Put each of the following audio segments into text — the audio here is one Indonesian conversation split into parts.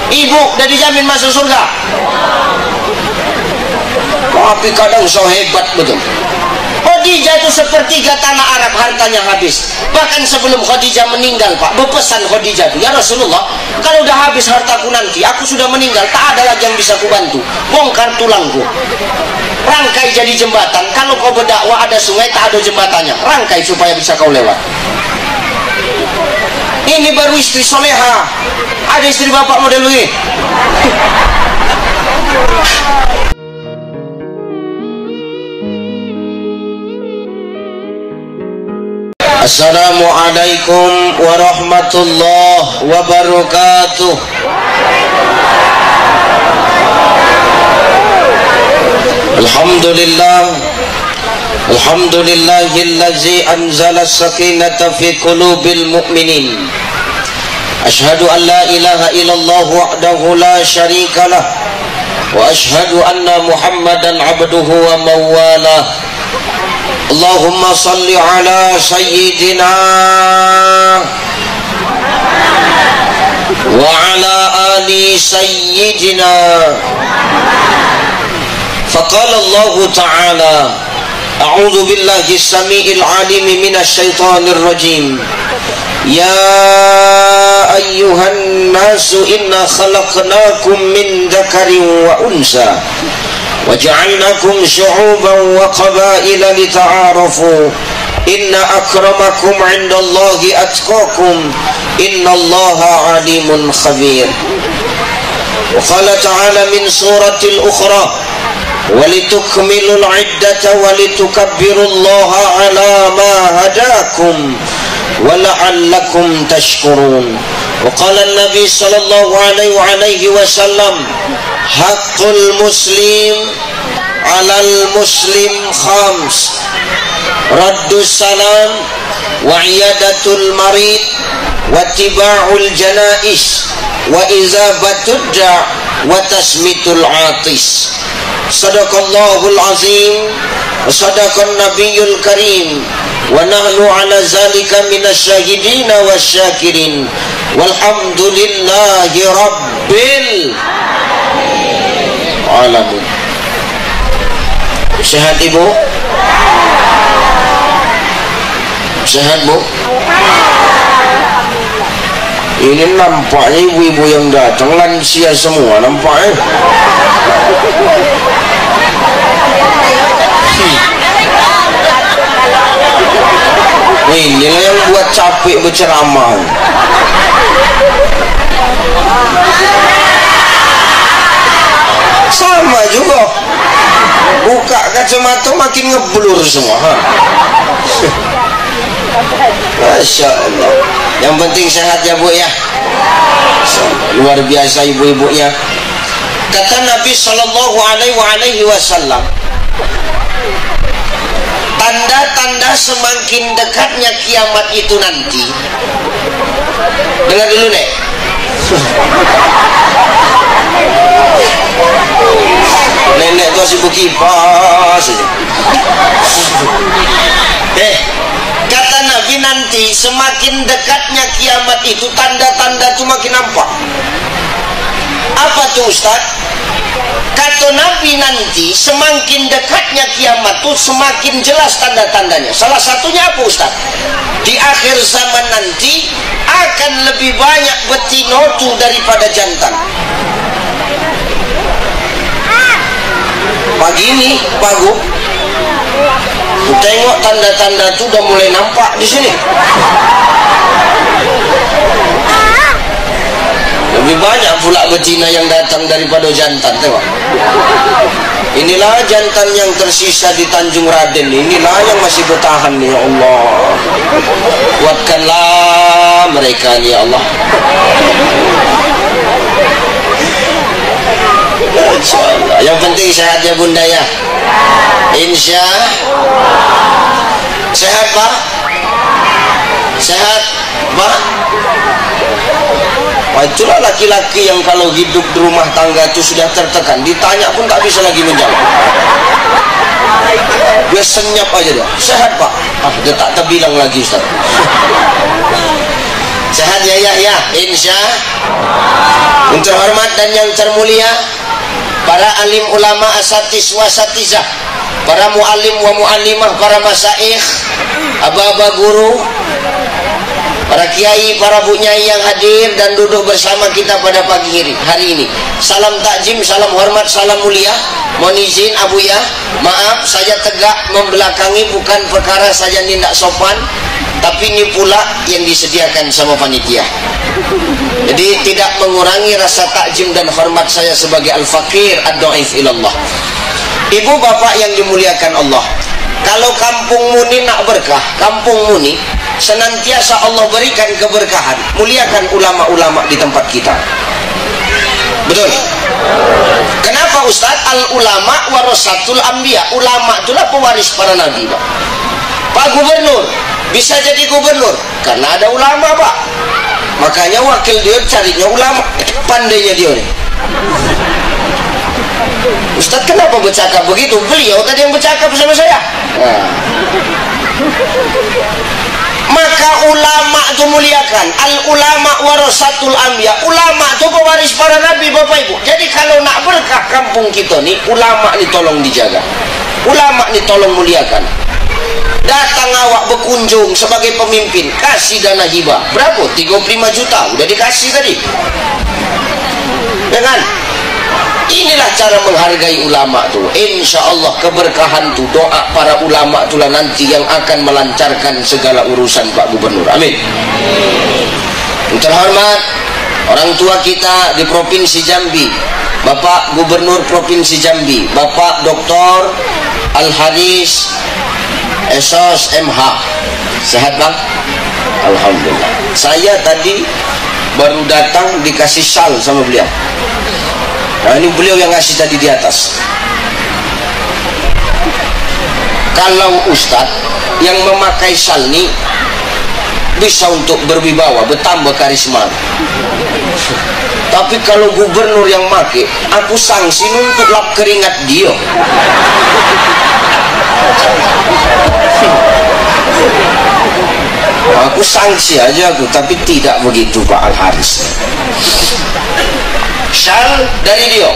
Ibu dah dijamin masuk surga. Tapi kadang so hebat betul. Khadijah itu sepertiga tanah Arab hartanya habis. Bahkan sebelum Khadijah meninggal, Pak, berpesan Khadijah itu, ya Rasulullah, kalau udah habis hartaku nanti, aku sudah meninggal, tak ada lagi yang bisa kubantu. Bongkar tulangku, rangkai jadi jembatan. Kalau kau berdakwah ada sungai, tak ada jembatannya, rangkai supaya bisa kau lewat. Ini baru istri soleha. Ada istri bapak model ini. Assalamualaikum warahmatullahi wabarakatuh. Alhamdulillah, alhamdulillahillazi anzala as-sakinata fi qulubil mu'minin. Ashhadu an la ilaha illallah wahdahu la syarika lah, wa ashhadu anna Muhammadan abduhu wa mawalah. Allahumma salli ala sayyidina wa ala ali sayyidina. Faqala Allah ta'ala, a'udzu billahi as-sami'il 'alim minasy syaithanir rajim. Ya ayyuhan nasu inna khalaqnakum min dzakarin wa unsa وَجَعَلْنَاكُمْ شُعُوبًا وَقَبَائِلَ لِتَعَارَفُوا إِنَّ أَكْرَمَكُمْ عِنْدَ اللَّهِ أَتْقَاكُمْ إِنَّ اللَّهَ عَلِيمٌ خَبِيرٌ. وقال تعالى من سورة الأخرى وَلِتُكْمِلُوا الْعِدَّةَ وَلِتُكَبِّرُوا اللَّهَ عَلَى مَا هَدَاكُمْ وَلَعَلَّكُمْ تَشْكُرُونَ. وقال النبي صلى الله عليه وسلم Hakul muslim alal muslim khams: raddus salam, wa iyadatul marid, wa tiba'ul janais, wa izabatud da', wa tasmitul atis. Sadaqallahul azim, wa sadaqan nabiyul karim, wa nahnu ala zalika minasyahidina wasyakirin, walhamdulillahi rabbil alamin. Sehat ibu? Sehat bu? Ini nampaknya ibu-ibu yang datang lansia semua nampaknya. Inilah yang buat capek berceramah. Sama juga, buka kacamata makin ngeblur semua. Masya Allah. Yang penting sehat ya bu ya. Luar biasa ibu-ibunya. Kata Nabi Sallallahu Alaihi Wasallam, tanda-tanda semakin dekatnya kiamat itu nanti. Dengar dulu nek. Nenek tu sibuk kipas saja. Kata Nabi nanti semakin dekatnya kiamat itu tanda-tanda itu makin nampak. Apa tuh Ustaz? Kata Nabi nanti semakin dekatnya kiamat itu semakin jelas tanda-tandanya. Salah satunya apa Ustaz? Di akhir zaman nanti akan lebih banyak betina itu daripada jantan. Pagi ini Pak, tengok tanda-tanda itu udah mulai nampak di sini. Lebih banyak pula betina yang datang daripada jantan. Tengok. Inilah jantan yang tersisa di Tanjung Raden. Inilah yang masih bertahan nih, ya Allah. Kuatkanlah mereka nih, ya Allah. Insyaallah. Yang penting sehat ya bunda ya. Insya sehat Pak. Sehat Pak. Wah, itulah laki-laki yang kalau hidup di rumah tangga itu sudah tertekan, ditanya pun tak bisa lagi menjawab. Dia senyap aja dia. Sehat Pak. Dia tak terbilang lagi Ustaz. Sehat ya ya ya. Insya. Yang terhormat dan yang termulia, para alim ulama asatis wasatizah, para mu'alim wa mu'alimah, para masaikh, aba-aba guru, para kiai, para bu nyai yang hadir dan duduk bersama kita pada pagi hari ini. Salam takjim, salam hormat, salam mulia. Mohon izin Abuya, maaf saya tegak membelakangi, bukan perkara saja nindak sopan, tapi ini pula yang disediakan sama panitia. Jadi tidak mengurangi rasa takjim dan hormat saya sebagai al-faqir ad-dhaif ilallah. Ibu bapak yang dimuliakan Allah, kalau kampung Muni nak berkah, kampung Muni senantiasa Allah berikan keberkahan. Muliakan ulama-ulama di tempat kita. Betul? Kenapa Ustaz? Al-ulama warasatul anbiya. Ulama itulah pewaris para nabi, Pak. Pak Gubernur bisa jadi gubernur karena ada ulama, Pak. Makanya wakil dia carinya ulama. Pandainya dia nih. Ustaz kenapa bercakap begitu? Beliau tadi yang bercakap bersama saya. Nah. Maka ulama itu muliakan. Al ulama warasatul anbiya. Ulama itu pewaris para nabi, Bapak Ibu. Jadi kalau nak berkah kampung kita nih, ulama nih tolong dijaga. Ulama nih tolong muliakan. Datang awak berkunjung sebagai pemimpin, kasih dana hibah. Berapa? 35 juta udah dikasih tadi. Dengan inilah cara menghargai ulama tuh. Insya Allah keberkahan tuh, doa para ulama itulah nanti yang akan melancarkan segala urusan Pak Gubernur. Amin. Yang terhormat orang tua kita di Provinsi Jambi, Bapak Gubernur Provinsi Jambi, Bapak Dr. Al-Haris Esos MH. Sehat Bang? Alhamdulillah. Saya tadi baru datang dikasih syal sama beliau. Nah ini beliau yang ngasih tadi di atas. Kalau Ustadz yang memakai syal ini bisa untuk berwibawa, bertambah karisma. Tapi kalau gubernur yang make, aku sanksi untuk lap keringat dia. Aku sanksi aja aku, tapi tidak begitu Pak Al-Haris. Syal dari dia.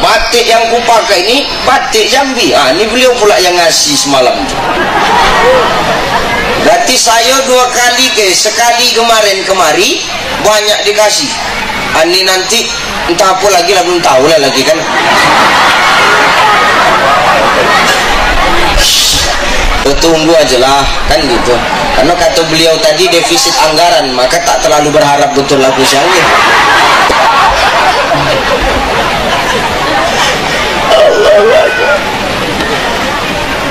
Batik yang kupakai ini batik Jambi. Ini beliau pula yang ngasih semalam. Berarti saya 2 kali sekali kemarin kemari banyak dikasih. Ini nanti entah apa lagi lah, belum tahu lah lagi kan. Tunggu aja lah kan gitu. Karena kata beliau tadi defisit anggaran, maka tak terlalu berharap betul lagu syalnya.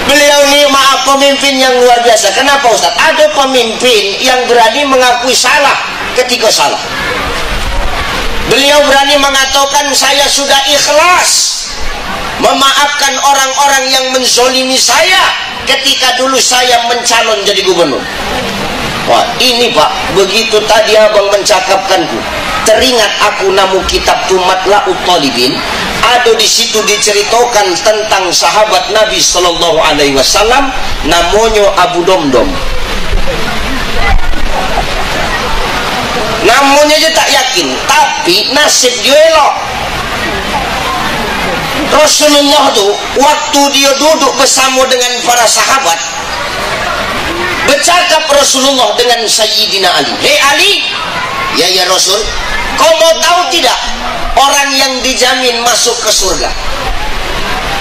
Beliau ini maaf pemimpin yang luar biasa. Kenapa Ustaz? Ada pemimpin yang berani mengakui salah ketika salah. Beliau berani mengatakan saya sudah ikhlas memaafkan orang-orang yang menzolimi saya ketika dulu saya mencalon jadi gubernur. Wah ini Pak, begitu tadi abang mencakapkanku, teringat aku namu kitab Tumatlaut Talibin. Ada di situ diceritakan tentang sahabat Nabi Sallallahu Alaihi Wasallam, namanya Abu Domdom. Namanya aja tak yakin, tapi nasib dia elok. Rasulullah tuh waktu dia duduk bersama dengan para sahabat, bercakap Rasulullah dengan Sayyidina Ali. Hei Ali, ya Rasul, kau mau tahu tidak orang yang dijamin masuk ke surga?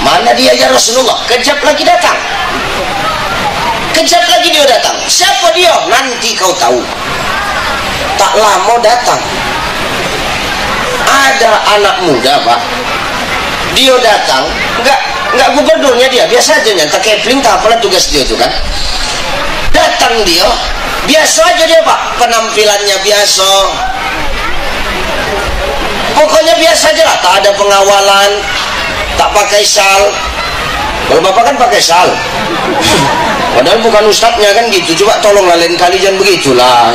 Mana dia ya Rasulullah? Kejap lagi datang. Kejap lagi dia datang. Siapa dia? Nanti kau tahu. Tak lama datang. Ada anak muda Pak, dia datang, enggak gubernurnya dia, biasa aja nyantai kepling, tak apalah tugas dia itu kan. Datang dia, biasa aja dia Pak, penampilannya biasa, pokoknya biasa aja lah, tak ada pengawalan, tak pakai syal. Kalau bapak kan pakai syal, padahal bukan ustadznya kan gitu. Coba tolonglah lain kali jangan begitulah.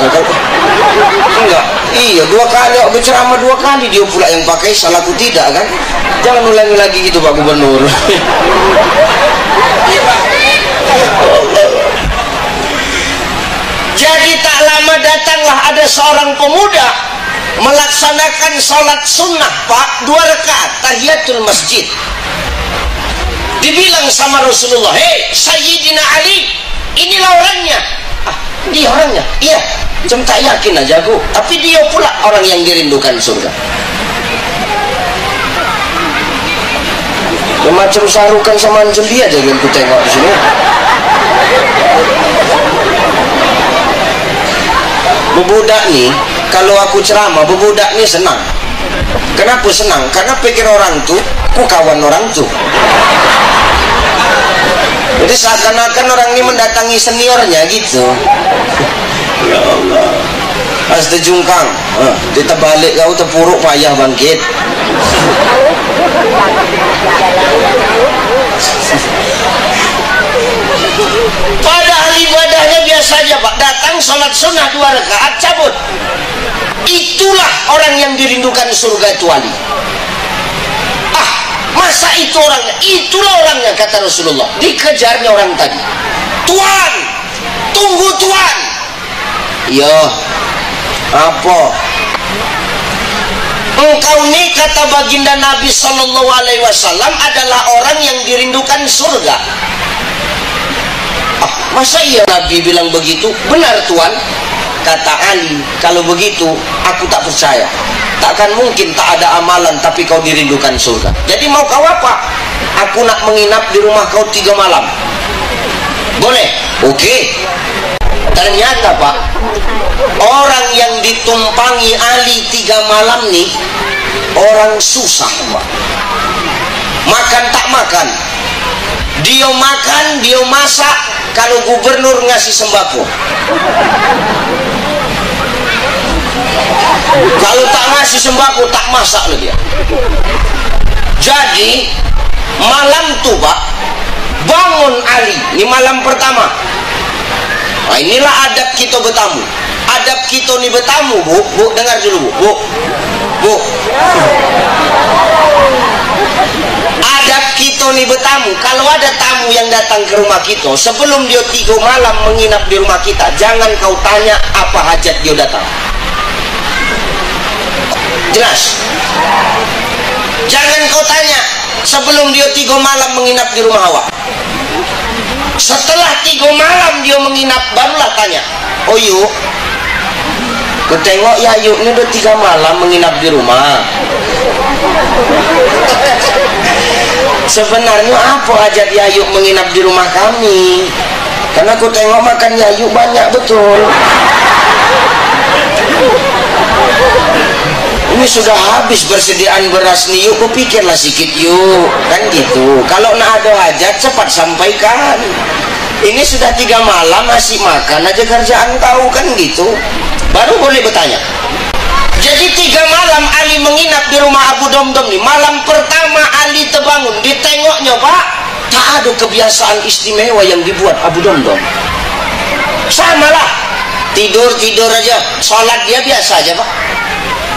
Enggak, iya 2 kali berceramah 2 kali dia pula yang pakai syal, aku tidak kan. Jangan ulangi lagi gitu Pak Gubernur. Jadi tak lama datanglah ada seorang pemuda melaksanakan sholat sunnah Pak 2 rakaat tahiyatul masjid. Dibilang sama Rasulullah, hei Sayyidina Ali, inilah orangnya. Ah, dia orangnya? Iya, cuma tak yakin aja aku. Tapi dia pula orang yang dirindukan surga. Ya, macam sarukan sama Anjel dia aja yang ku tengok di sini. Bebudak nih, kalau aku ceramah, bebudak nih senang. Kenapa senang? Karena pikir orang tuh, ku kawan orang tuh. Jadi seakan-akan orang ini mendatangi seniornya gitu. Ya Allah. Pas terjungkang, kita balik kau terpuruk payah bangkit. Padahal ibadahnya biasa aja Pak. Datang sholat sunnah 2 rakaat cabut. Itulah orang yang dirindukan surga itu wali. Ah, masa itu orangnya? Itulah orangnya kata Rasulullah. Dikejarnya orang tadi. Tuan, tunggu Tuan. Iya. Apa? Engkau ini kata baginda Nabi Sallallahu Alaihi Wasallam adalah orang yang dirindukan surga. Ah, masa iya Nabi bilang begitu? Benar Tuan. Kata Ali, kalau begitu aku tak percaya. Takkan mungkin tak ada amalan tapi kau dirindukan surga. Jadi mau kau apa? Aku nak menginap di rumah kau 3 malam. Boleh? Oke. Ternyata Pak, orang yang ditumpangi Ali 3 malam nih orang susah Pak. Makan tak makan, dia makan, dia masak. Kalau gubernur ngasih sembako, kalau tak ngasih sembako tak masak lagi. Jadi malam tuh Pak, bangun Ali, ini malam pertama. Nah, inilah adab kita bertamu. Adab kita nih bertamu, Bu, dengar dulu, Bu. Adab kita nih bertamu. Kalau ada tamu yang datang ke rumah kita, sebelum dia 3 malam menginap di rumah kita, jangan kau tanya apa hajat dia datang. Jelas? Jangan kau tanya sebelum dia 3 malam menginap di rumah awak. Setelah 3 malam dia menginap, barulah tanya. Oh yuk, ku tengok ya yuk ini udah 3 malam menginap di rumah. Sebenarnya apa hajat Yayuk menginap di rumah kami? Karena ku tengok makan Yayuk banyak betul. Ini sudah habis persediaan beras nih yuk, ku pikirlah sikit yuk. Kan gitu. Kalau nak ada hajat cepat sampaikan. Ini sudah 3 malam masih makan aja kerjaan kau, kan gitu. Baru boleh bertanya. Jadi 3 malam Ali menginap di rumah Abu Domdom nih. Malam pertama Ali terbangun, ditengoknya Pak, tak ada kebiasaan istimewa yang dibuat Abu Domdom. Samalah, tidur aja. Sholat dia biasa aja Pak.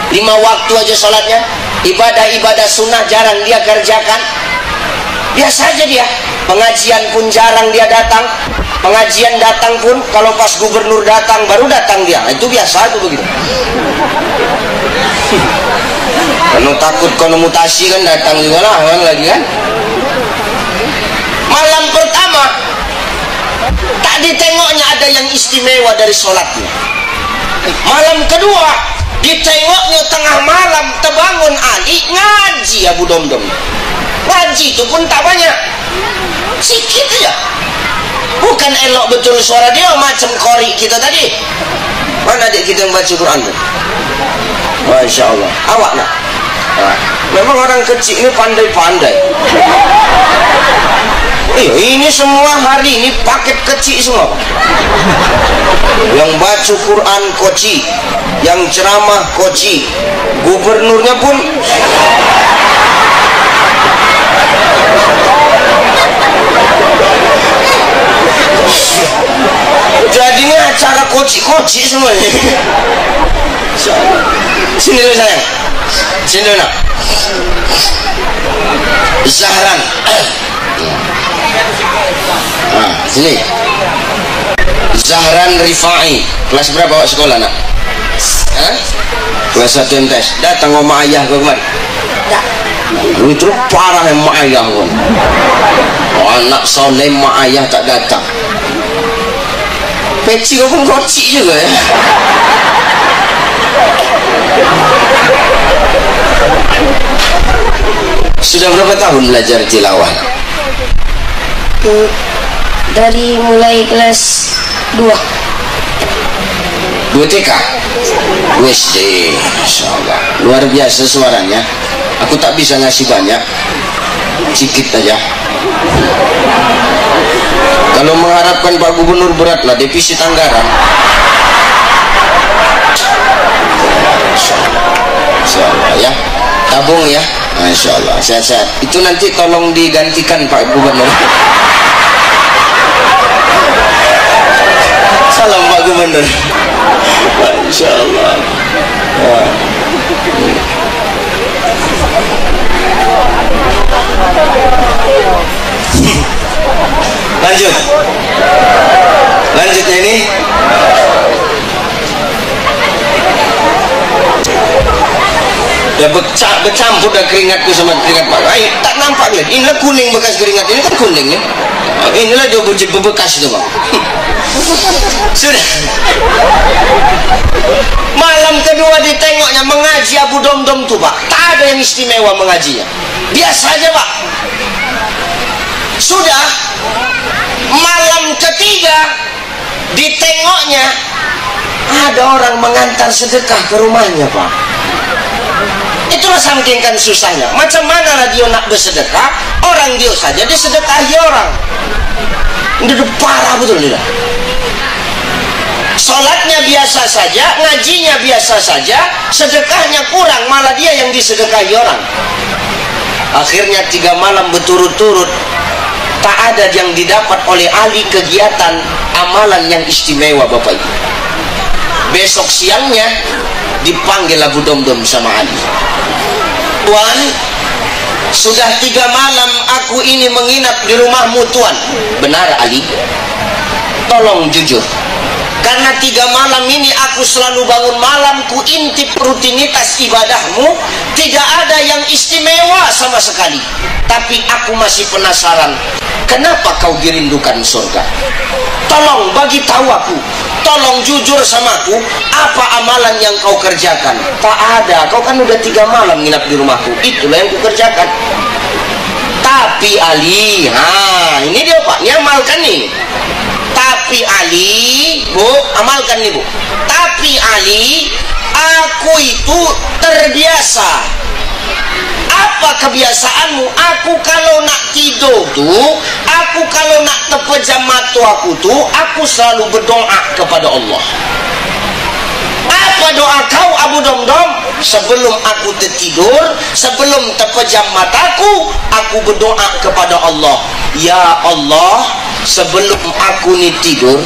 5 waktu aja sholatnya. Ibadah-ibadah sunnah jarang dia kerjakan. Biasa aja dia. Pengajian pun jarang dia datang. Pengajian datang pun kalau pas gubernur datang baru datang dia. Itu biasa tuh begitu. Kalau takut kalau mutasi kan datang juga lah kan lagi kan. Malam pertama tak ditengoknya ada yang istimewa dari sholatnya. Malam kedua ditengoknya tengah malam terbangun Ali ngaji Abu Domdom. Ngaji itu pun tak banyak, sikit aja. Bukan elok betul suara dia macam kori kita tadi. Mana adik kita yang baca Quran tu? Masya Allah. Awak nak? Memang orang kecil ini pandai-pandai. Ini semua hari ini paket kecil semua. Yang baca Quran koci, yang ceramah koci, gubernurnya pun jadinya acara koci semuanya. Sini dulu sayang, sini dulu nak. Zahran, sini. Zahran Rifai, kelas berapa awak sekolah nak? Kelas 1 MTs. Datang sama ayah kau kemana? Tak. Itu parah emak ayah kau. Anak soleh emak ayah tak datang. Peci kau pun kocik juga ya. Sudah berapa tahun belajar tilawah? Dari mulai kelas 2 TK? WSD, insyaallah. Luar biasa suaranya. Aku tak bisa ngasih banyak, sedikit aja. Kalau mengharapkan Pak Gubernur beratlah, defisit anggaran. Insyaallah ya, tabung ya. Insyaallah sehat-sehat. Itu nanti tolong digantikan Pak Gubernur. Salam Pak Gubernur. Insyaallah. Lanjutnya ini ya bercampur dah keringatku sama keringat Pak. Tak nampak lagi. Inilah kuning bekas keringat ini kan kuning ya. Inilah dia bekas itu Bang. Sudah. Malam kedua ditengoknya mengaji Abu Domdom tuh Pak. Tak ada yang istimewa mengajinya. Biasa aja Pak. Sudah. Malam ketiga ditengoknya ada orang mengantar sedekah ke rumahnya Pak. Itulah saking kan susahnya. Macam mana radio nak bersedekah, orang dia saja disedekahi orang. Ini udah parah betul tidak? Sholatnya biasa saja, ngajinya biasa saja, sedekahnya kurang, malah dia yang disedekahi orang. Akhirnya 3 malam berturut-turut tak ada yang didapat oleh ahli kegiatan amalan yang istimewa Bapak Ibu. Besok siangnya dipanggil Abu Domdom sama Ali. Tuan, sudah 3 malam aku ini menginap di rumahmu Tuan. Benar Ali? Tolong jujur. Karena 3 malam ini aku selalu bangun malam, ku intip rutinitas ibadahmu, tidak ada yang istimewa sama sekali. Tapi aku masih penasaran, kenapa kau dirindukan surga? Tolong bagi tahu aku, tolong jujur sama aku, apa amalan yang kau kerjakan? Tak ada, kau kan udah 3 malam nginap di rumahku, itulah yang ku kerjakan. Tapi Ali, ini dia Pak, ini amalkan nih. Tapi Ali, Bu, amalkan nih Bu. Tapi Ali, aku itu terbiasa. Apa kebiasaanmu? Aku kalau nak tidur tuh, aku kalau nak terpejam mata aku tuh, aku selalu berdoa kepada Allah. Apa doa kau Abu Domdom? Sebelum aku tertidur, sebelum terpejam mataku, aku berdoa kepada Allah. Ya Allah, sebelum aku ni tidur,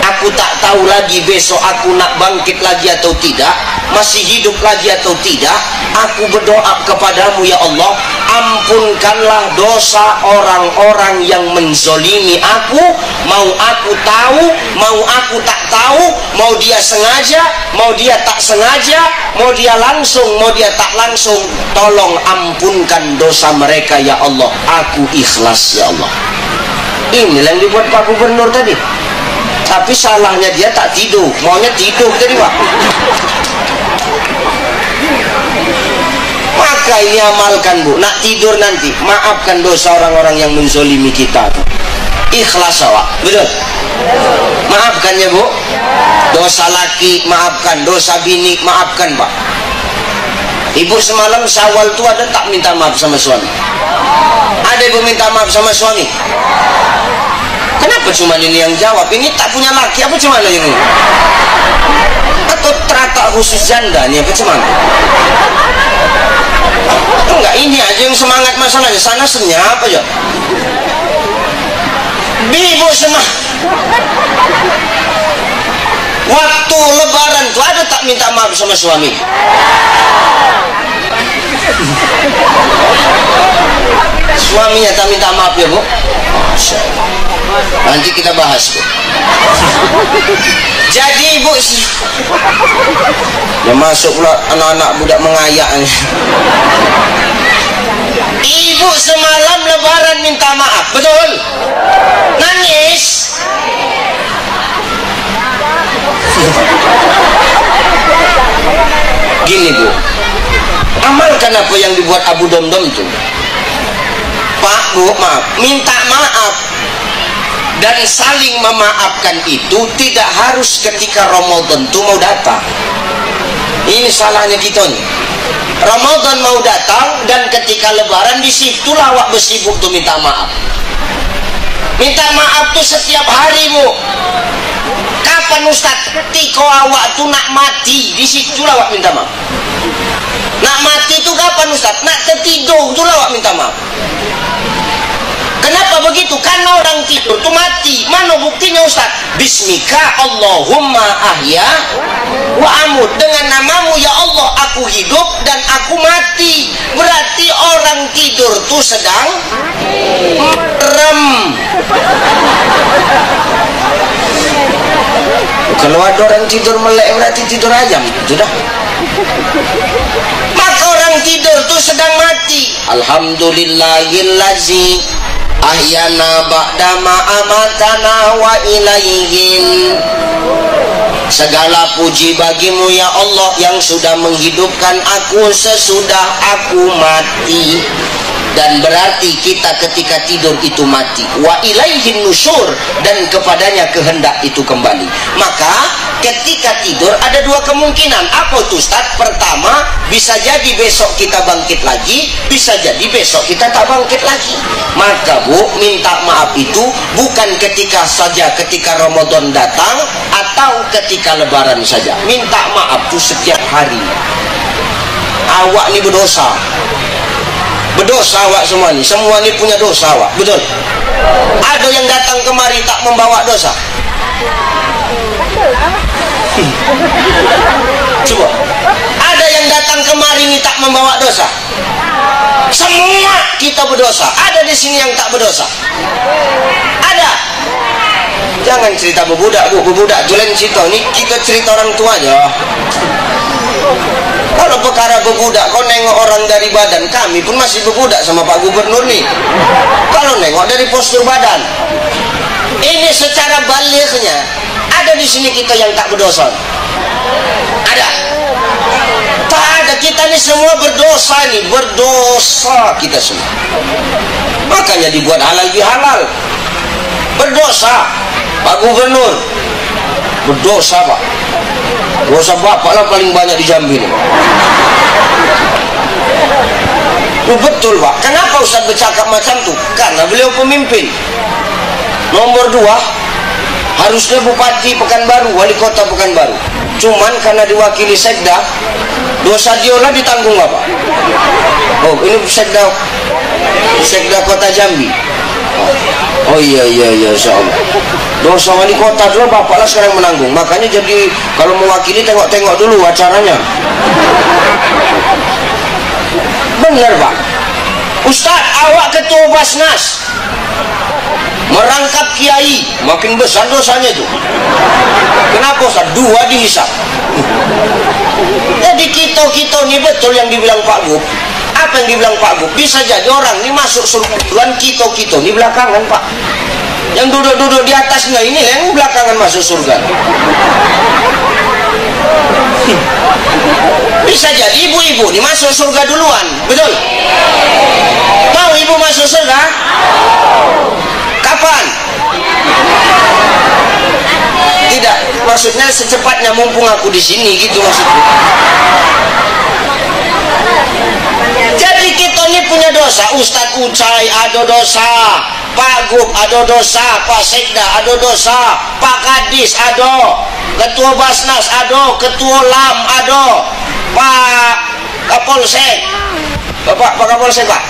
aku tak tahu lagi besok aku nak bangkit lagi atau tidak, masih hidup lagi atau tidak. Aku berdoa kepadamu ya Allah, ampunkanlah dosa orang-orang yang menzolimi aku, mau aku tahu, mau aku tak tahu, mau dia sengaja, mau dia tak sengaja, mau dia langsung, mau dia tak langsung. Tolong ampunkan dosa mereka ya Allah, aku ikhlas ya Allah. Inilah yang dibuat Pak Gubernur tadi. Tapi salahnya dia tak tidur, maunya tidur tadi Pak. Maka ini amalkan Bu, nak tidur nanti maafkan dosa orang-orang yang menzolimi kita tuh. Ikhlas awak, betul? Maafkan ya Bu. Dosa laki maafkan, dosa bini maafkan Pak. Ibu semalam Syawal tuh ada tak minta maaf sama suami? Ada ibu minta maaf sama suami? Kenapa cuma ini yang jawab? Ini tak punya laki apa cuma ini? Atau terata khusus janda nih apa cuma? Enggak, ini aja yang semangat masalahnya. Sana senyap aja. Ibu semangat. Waktu lebaran tuh ada tak minta maaf sama suami? Suaminya tak minta maaf ya Bu? Masya Allah. Nanti kita bahas Bu. Jadi Bu, ya masuk pula anak-anak budak mengayak. Ibu semalam lebaran minta maaf, betul? Nangis. Gini Bu, amalkan apa yang dibuat Abu Domdom itu. Pak Bu, maaf, minta maaf dan saling memaafkan itu tidak harus ketika Ramadan itu mau datang. Ini salahnya kita nih. Ramadan mau datang dan ketika lebaran di situ lawak bersibuk tuh minta maaf. Minta maaf tuh setiap hari Bu. Kapan Ustaz? Ketika awak tuh nak mati di situ lawak minta maaf. Nak mati itu kapan Ustaz? Nak tertidur tuh lawak minta maaf. Kenapa begitu? Karena orang tidur tuh mati. Mana buktinya Ustaz? Bismika Allahumma ahya wa amut. Dengan namamu ya Allah aku hidup dan aku mati. Berarti orang tidur tuh sedang merem. Kalau ada orang tidur melek berarti tidur ayam. Sudah. Maka orang tidur tuh sedang mati. Alhamdulillahillazi ahyana ba'dama amatana wa ilaihin. Segala puji bagimu ya Allah yang sudah menghidupkan aku sesudah aku mati. Dan berarti kita ketika tidur itu mati. Wa ilaihin nusyur, dan kepadanya kehendak itu kembali. Maka ketika tidur ada dua kemungkinan. Apa itu Ustaz? Pertama, bisa jadi besok kita bangkit lagi, bisa jadi besok kita tak bangkit lagi. Maka Bu, minta maaf itu bukan ketika saja ketika Ramadan datang atau ketika lebaran saja. Minta maaf itu setiap hari. Awak ini berdosa. Berdosa awak semua ini. Semua ini punya dosa awak. Betul? Ada yang datang kemari tak membawa dosa? Coba. Ada yang datang kemari ini tak membawa dosa? Semua kita berdosa. Ada di sini yang tak berdosa? Ada? Jangan cerita bebudak Bu. Bebudak itu lain cerita. Ini kita cerita orang tua aja. Kalau perkara bebudak, kau nengok orang dari badan, kami pun masih bebudak sama Pak Gubernur nih. Kalau nengok dari postur badan, ini secara balighnya ada di sini kita yang tak berdosa. Ada? Tak ada. Kita ini semua berdosa nih, berdosa kita semua. Makanya dibuat halal bihalal. Berdosa, Pak Gubernur. Berdosa Pak. Dosa bapak lah paling banyak di Jambi ini. Betul Pak. Kenapa Ustaz bercakap macam itu? Karena beliau pemimpin. Nomor 2, harusnya Bupati Pekanbaru, Wali Kota Pekanbaru. Cuman karena diwakili Sekda, dosa diolah ditanggung Bapak. Oh, ini Sekda Kota Jambi. Oh iya insyaallah. Dosa wali kota dulu bapak lah sekarang menanggung. Makanya jadi kalau mewakili tengok-tengok dulu acaranya. Benar Pak. Ustaz, awak ketua Basnas merangkap kiai, makin besar dosanya itu. Kenapa Ustaz? 2 dihisap. Jadi kita ini betul yang dibilang Pak Gub. Apa yang dibilang Pak Gub? Bisa jadi orang ini masuk surga duluan, kita ini belakangan Pak. Yang duduk-duduk di atasnya ini yang belakangan masuk surga. Bisa jadi ibu-ibu ini masuk surga duluan. Betul? Mau ibu masuk surga? Kapan? Tidak, maksudnya secepatnya mumpung aku di sini gitu maksudnya. Jadi kita ini punya dosa. Ustadz Ucai ada dosa, Pak Gub ada dosa, Pak Sekda ada dosa, Pak Kadis ada, Ketua Basnas ada, Ketua LAM ada, Pak Kapolsek. Pak Kapolsek Pak?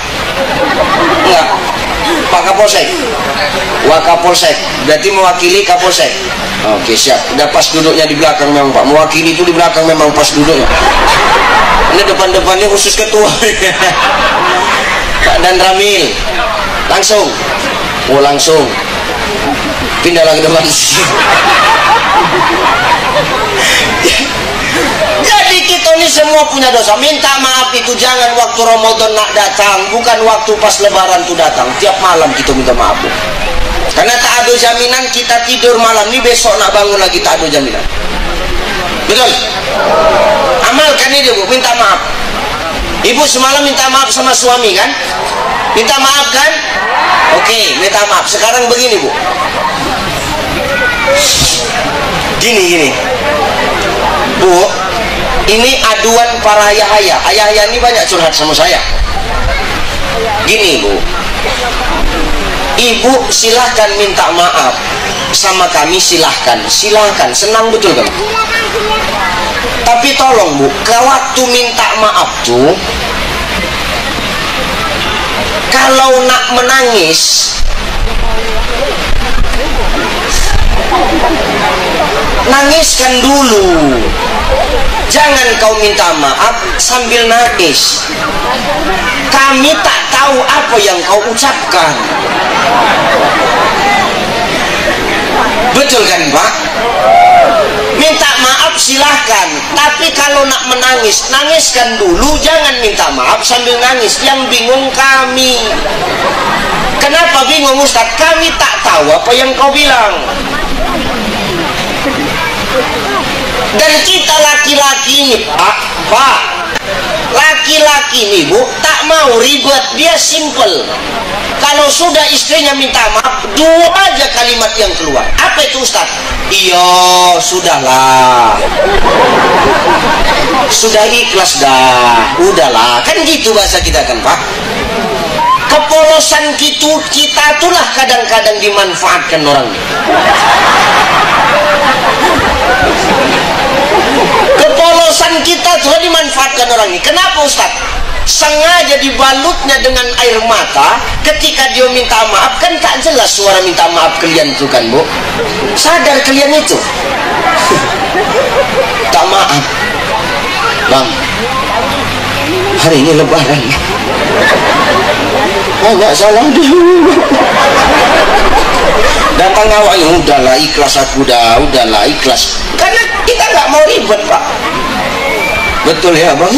Enggak, Pak Kapolsek. Wah Kapolsek, berarti mewakili Kapolsek. Oke siap, udah pas duduknya di belakang memang Pak. Mewakili itu di belakang memang pas duduknya. Ini depan-depannya khusus ketua. dan Ramil langsung langsung pindahlah ke depan. Jadi kita ini semua punya dosa. Minta maaf itu jangan waktu Ramadan nak datang, bukan waktu pas lebaran tuh datang. Tiap malam kita minta maaf, Bu. Karena tak ada jaminan kita tidur malam ini besok nak bangun lagi, tak ada jaminan. Betul? Amalkan ini, Bu, minta maaf. Ibu semalam minta maaf sama suami kan? Minta maaf kan? Oke, minta maaf. Sekarang begini, Bu. Gini Bu, ini aduan para ayah-ayah. Ayah-ayah ini banyak curhat sama saya. Gini, Bu, ibu silahkan minta maaf sama kami, silahkan, senang betul kan? Tapi tolong, Bu, ke waktu minta maaf tuh, kalau nak menangis, nangiskan dulu. Jangan kau minta maaf sambil nangis. Kami tak tahu apa yang kau ucapkan. Betul kan, Pak? Minta maaf silahkan, tapi kalau nak menangis, nangiskan dulu. Jangan minta maaf sambil nangis. Yang bingung kami. Kenapa bingung, Ustaz? Kami tak tahu apa yang kau bilang. Dan kita laki-laki ini, Pak, laki-laki ini, Bu, tak mau ribet. Dia simple. Kalau sudah istrinya minta maaf, dua aja kalimat yang keluar. Apa itu, Ustaz? Iya, sudahlah, sudah ikhlas dah, udahlah. Kan gitu bahasa kita kan, Pak. Kepolosan kita itulah kadang-kadang dimanfaatkan orang. Kepolosan kita tuh dimanfaatkan orang ini. Kenapa, Ustaz? Sengaja dibalutnya dengan air mata. Ketika dia minta maaf, kan tak jelas suara minta maaf kalian itu kan, Bu. Sadar kalian itu? Tak maaf, Bang, hari ini lebaran. Oh, nggak salah dia. Datang awalnya, udahlah ikhlas aku, udahlah ikhlas. Karena kita nggak mau ribet, Pak. Betul ya, Bang?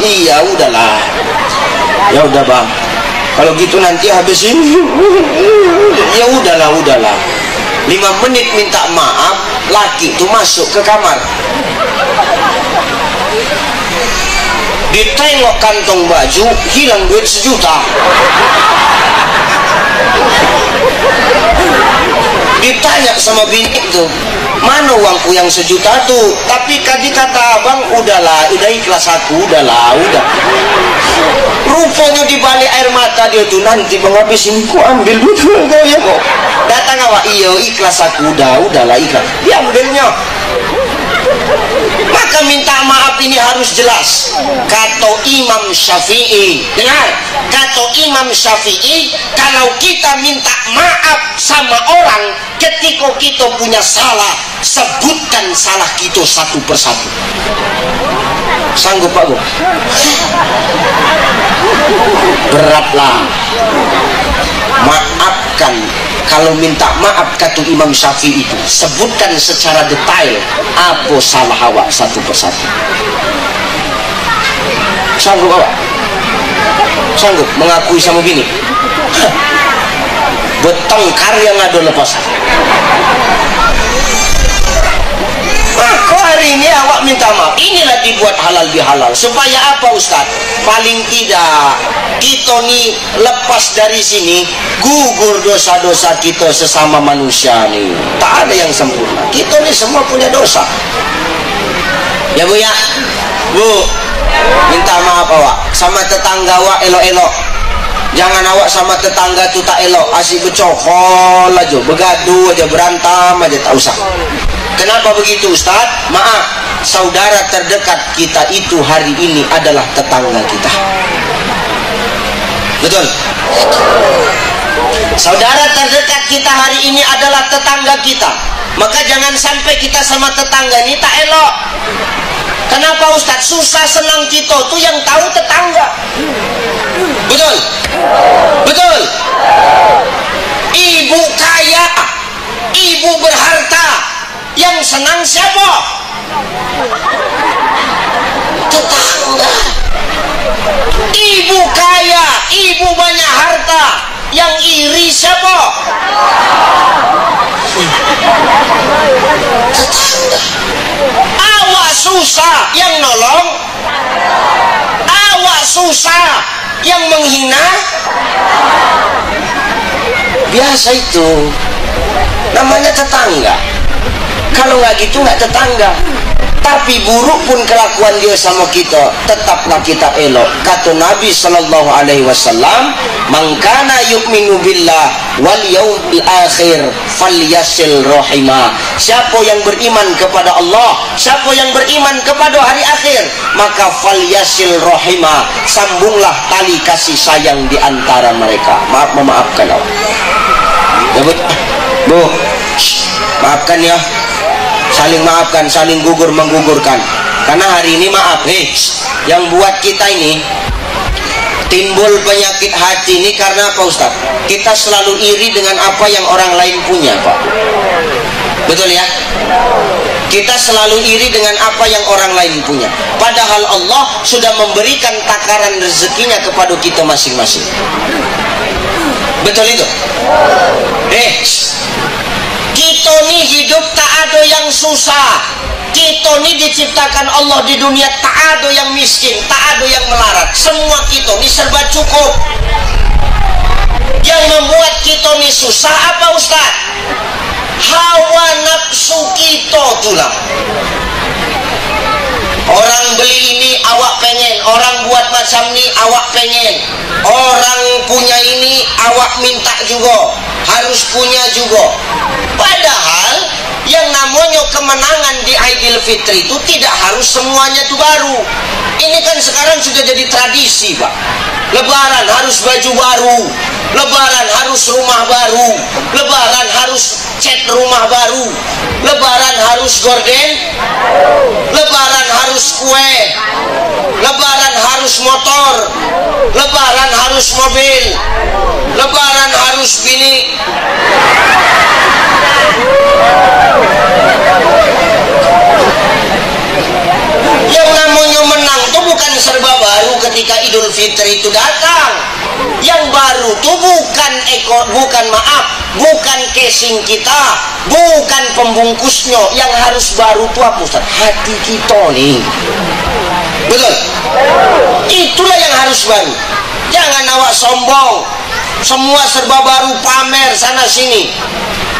Iya, udahlah. Ya udah, Bang. Kalau gitu nanti habis ini. Ya udahlah. 5 menit minta maaf, laki itu masuk ke kamar. Ditengok kantong baju, hilang duit 1 juta. Ditanya sama bini itu, mana uangku yang 1 juta tuh? Tapi tadi kata abang, udahlah, udah ikhlas aku, udah. Rupanya di balik air mata dia tuh, nanti bang habisin ku ambil duit kau ya kok. Datang awak, iya ikhlas aku, udahlah ikhlas. Diambilnya. Maka minta maaf ini harus jelas. Kata Imam Syafi'i, dengar, kata Imam Syafi'i, kalau kita minta maaf sama orang ketika kita punya salah, sebutkan salah kita satu persatu. Sanggup, Pak, Bu? Beratlah. Maafkan. Kalau minta maaf, kata Imam Syafi'i itu, sebutkan secara detail apa salah awak satu persatu. Sanggup awak? Sanggup mengakui sama bini? Betengkar yang ada lepasan. Maka hari ini awak minta maaf. Inilah dibuat halal bihalal. Supaya apa, Ustaz? Paling tidak kita nih lepas dari sini, gugur dosa-dosa kita sesama manusia nih. Tak ada yang sempurna. Kita nih semua punya dosa. Ya, Bu ya? Bu, minta maaf awak. Sama tetangga awak elok-elok. Jangan awak sama tetangga tuh tak elok, asyik bercokol aja, bergaduh aja, berantem aja, tak usah. Kenapa begitu, Ustaz? Maaf, saudara terdekat kita itu hari ini adalah tetangga kita. Betul? Saudara terdekat kita hari ini adalah tetangga kita. Maka jangan sampai kita sama tetangga ini tak elok. Kenapa, Ustaz? Susah senang kita tuh yang tahu tetangga. Betul? Ibu kaya, ibu banyak harta, yang iri siapa? Tetangga. Awak susah, yang nolong. Awak susah, yang menghina. Biasa itu namanya tetangga. Kalau nggak gitu nggak tetangga. Tapi buruk pun kelakuan dia sama kita, tetaplah kita elok. Kata Nabi sallallahu alaihi wasallam, "Man kana yu'minu billah wal yaumil akhir falyasil rahima." Siapa yang beriman kepada Allah, siapa yang beriman kepada hari akhir, maka falyasil rahima, sambunglah tali kasih sayang di antara mereka. Maaf memaafkan Allah. Ya, Bu, maafkan ya. Saling maafkan, saling gugur menggugurkan. Karena hari ini maaf nih, yang buat kita ini timbul penyakit hati ini karena apa Ustaz? Kita selalu iri dengan apa yang orang lain punya, Pak. Betul ya? Kita selalu iri dengan apa yang orang lain punya. Padahal Allah sudah memberikan takaran rezekinya kepada kita masing-masing. Betul itu? Kita ni hidup tak ada yang susah. Kita ni diciptakan Allah di dunia, tak ada yang miskin, tak ada yang melarat. Semua kita ni serba cukup. Yang membuat kita ni susah apa Ustaz? Hawa nafsu kita itulah. Orang beli ini awak pengen, orang buat macam ni awak pengen, orang punya ini awak minta juga, harus punya juga. Padahal yang namanya kemenangan di Aidil Fitri itu tidak harus semuanya itu baru. Ini kan sekarang sudah jadi tradisi, Pak. Lebaran harus baju baru, Lebaran harus rumah baru, Lebaran harus cat rumah baru, Lebaran harus gorden, Lebaran harus kue, Lebaran harus motor, Lebaran harus mobil, Lebaran harus bini. Yang namanya menang itu bukan serba baru ketika Idul Fitri itu datang. Yang baru itu bukan casing kita, bukan pembungkusnya. Yang harus baru itu apa Ustaz? Hati kita nih. Betul? Itulah yang harus baru. Jangan awak sombong. Semua serba baru, pamer sana sini.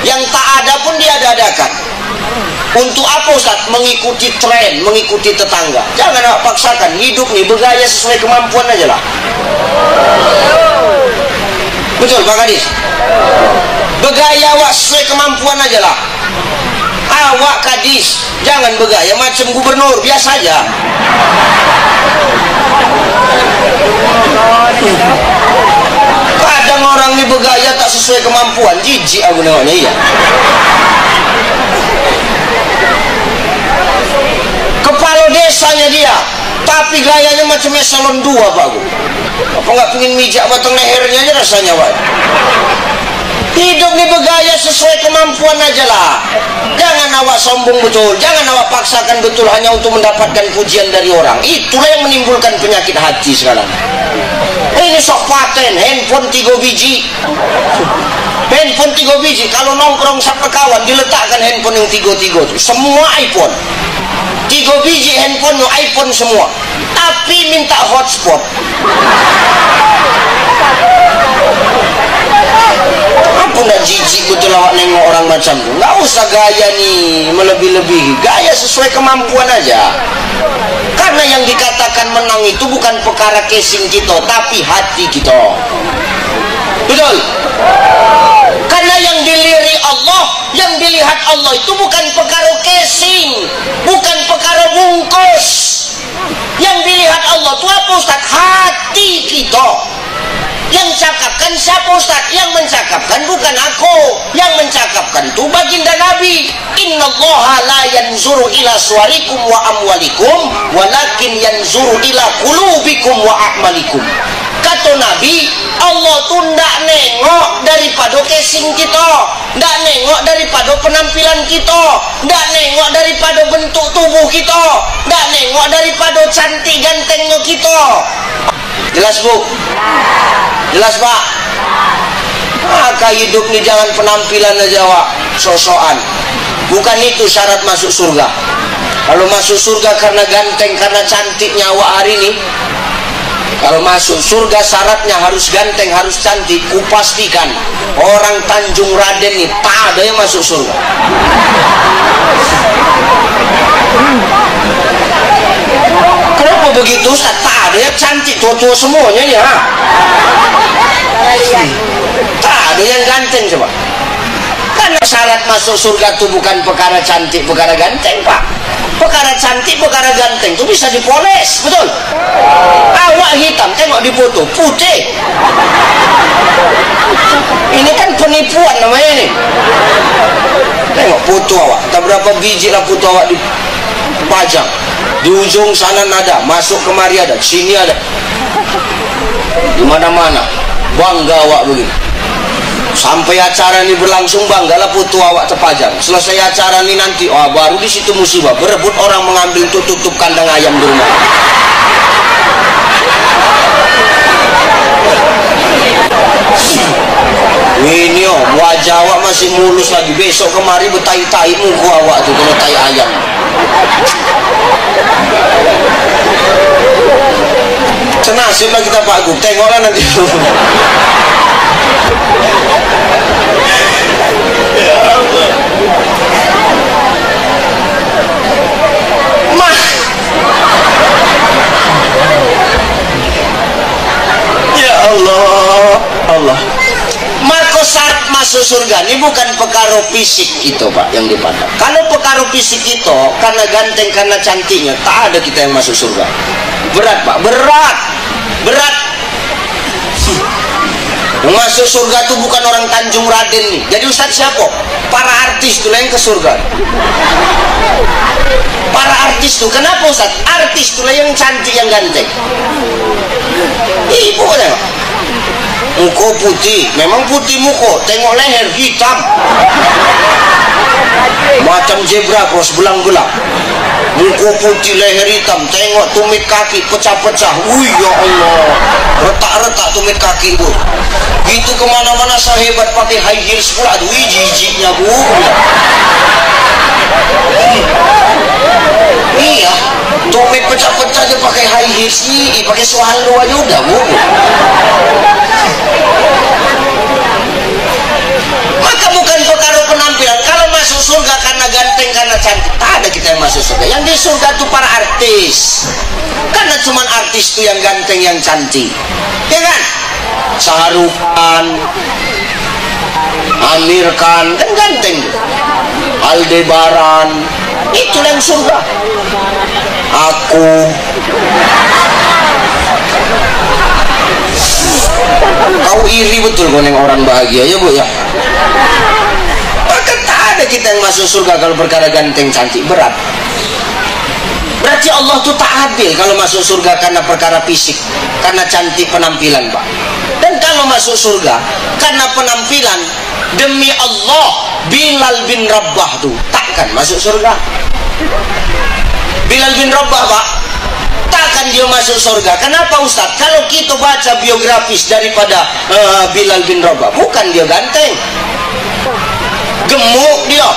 Yang tak ada pun diada-adakan. Untuk apa Ustaz? Mengikuti tren, mengikuti tetangga. Jangan awak paksakan. Hidup nih bergaya sesuai kemampuan aja lah. Betul Pak Kadis? Bergaya awak sesuai kemampuan aja lah. Awak Kadis jangan bergaya macam gubernur, biasa aja. Kadang orang ini bergaya tak sesuai kemampuan, jijik aku nengoknya. Iya. Kepala desanya dia, tapi gayanya macam eselon 2 Pak aku. Apa nggak pingin mijak batang lehernya aja rasanya Pak. Hidup ini bergaya sesuai kemampuan aja lah. Jangan awak sombong betul, jangan awak paksakan betul hanya untuk mendapatkan pujian dari orang. Itulah yang menimbulkan penyakit hati sekarang. Ini sok paten, handphone 3 biji. Handphone 3 biji, kalau nongkrong sama kawan diletakkan handphone yang 3 itu. Semua iPhone. 3 biji handphone iPhone semua. Tapi minta hotspot. Apa nak jijik betul awak nengok orang macam tu? Nggak usah gaya nih melebih-lebihi. Gaya sesuai kemampuan aja. Karena yang dikatakan menang itu bukan perkara casing kita, tapi hati kita. Betul? Karena yang dilirik Allah, yang dilihat Allah itu bukan perkara casing, bukan perkara bungkus. Yang dilihat Allah itu apa Ustaz? Hati kita. Yang cakapkan siapa Ustaz? Yang mencakapkan bukan aku. Yang mencakapkan itu baginda Nabi. Innallaha la yanzuru ila suwarikum wa amwalikum walakin yanzuru ila qulubikum wa a'malikum. Kata Nabi, Allah tuh ndak nengok daripada casing kita, ndak nengok daripada penampilan kita, ndak nengok daripada bentuk tubuh kita, ndak nengok daripada cantik gantengnya kita. Jelas Bu? Jelas Pak? Maka hidup ini jangan penampilan aja Wak, sosokan. Bukan itu syarat masuk surga. Kalau masuk surga karena ganteng, karena cantiknya Wak hari ini, kalau masuk surga syaratnya harus ganteng, harus cantik. Kupastikan orang Tanjung Raden ini tak ada yang masuk surga. Kenapa begitu? Tak ada yang cantik, tua-tua semuanya ya. Tak ada yang ganteng coba. Karena syarat masuk surga itu bukan perkara cantik, perkara ganteng Pak. Perkara cantik, perkara ganteng itu bisa dipoles, betul? Awak hitam, tengok di foto, putih. Ini kan penipuan namanya nih. Tengok foto awak, tak berapa biji lah foto awak dipajang. Di ujung sana ada, masuk kemari ada, sini ada. Di mana-mana, bangga awak begini. Sampai acara ini berlangsung banggalah foto awak terpajang. Selesai acara ini nanti, baru di situ musibah. Berebut orang mengambil untuk tutup kandang ayam di rumah. Ini wajah awak masih mulus lagi. Besok kemari bertai-tai muka awak tuh kalau tai ayam. Senasib lah kita Pak Gub. Tengoklah nanti. Ya Allah. Ya Allah, Allah. Maka syarat masuk surga ini bukan perkara fisik itu Pak yang dipandang. Kalau perkara fisik itu karena ganteng, karena cantiknya, tak ada kita yang masuk surga. Berat Pak, berat, berat. Masuk surga itu bukan orang Tanjung Raden nih. Jadi Ustaz siapa? Para artis itu yang ke surga. Para artis itu, kenapa Ustaz? Artis itu yang cantik, yang ganteng. Ibu kan? Muka putih, memang putih muka. Tengok leher hitam, macam zebra cross belang-belang. Muka putih, leher hitam. Tengok tumit kaki pecah-pecah. Wih ya Allah, retak-retak tumit kaki Bu. Gitu kemana-mana sehebat pakai high heels pula. Wih jijiknya Bu. Iya, tumit pecah-pecah aja pakai high heels. Pakai swallow aja udah Bu. Maka bukan perkara penampilan. Kalau masuk surga karena ganteng, karena cantik, tak ada kita yang masuk surga. Yang di surga itu para artis. Karena cuma artis itu yang ganteng, yang cantik, ya kan? Shahrukh Khan, Amir Khan, kan ganteng. Aldebaran, itu yang surga. Aku. Kau iri betul kau neng orang bahagia ya Bu ya. Maka tak ada kita yang masuk surga kalau perkara ganteng cantik, berat. Berarti Allah tuh tak adil kalau masuk surga karena perkara fisik, karena cantik penampilan Pak. Dan kalau masuk surga karena penampilan, demi Allah Bilal bin Rabah tuh takkan masuk surga. Bilal bin Rabah Pak, takkan dia masuk surga. Kenapa Ustaz? Kalau kita baca biografis daripada Bilal bin Rabah, bukan dia ganteng, gemuk dia,